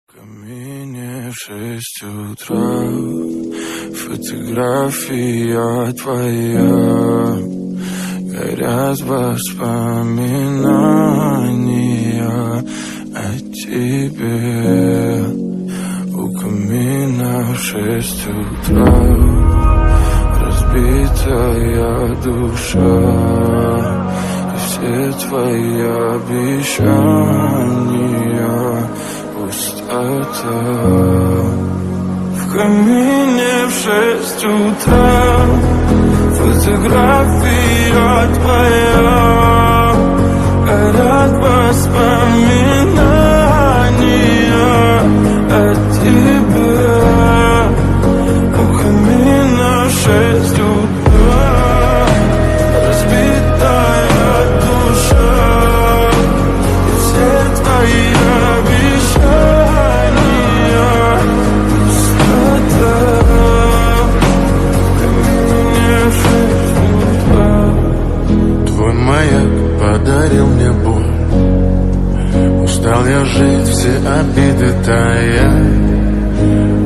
В камине в 6 утра фотография твоя, горят воспоминания о тебе. У камина в 6 утра разбитая душа, и все твои обещания пустота. В камине в 6 утра фотография твоя, горят воспоминания о тебе. У камина в 6 утра разбитая душа, и все твои обещания пустота. В камине в 6 утра. Твой маяк подарил мне боль, устал я жить, все обиды тая.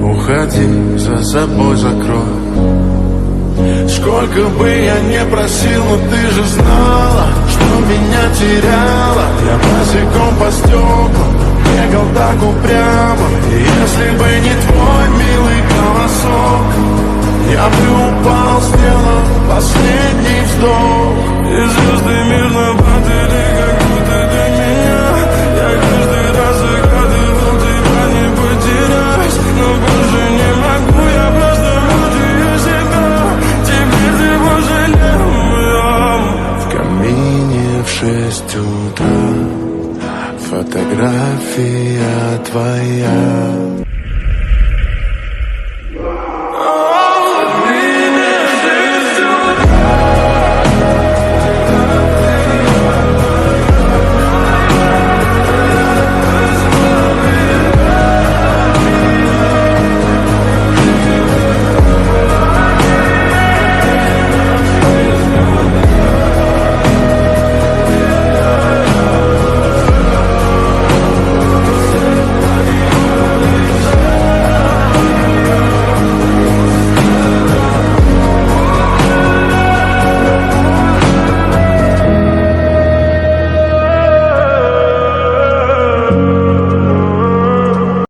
Уходи, за собой закрой. Сколько бы я не просил, но ты же знала, что меня теряла. Я босиком по стеклам бегал так упрямо, и если бы не твой милый голосок, я бы упал, сделал последний вздох. И звезды мирно падали, как будто для меня. Я каждый раз загадывал тебя не потерять, но больше не могу, я просто мучаю себя. Теперь ты пожалел моем. В камине в 6 утра фотография твоя,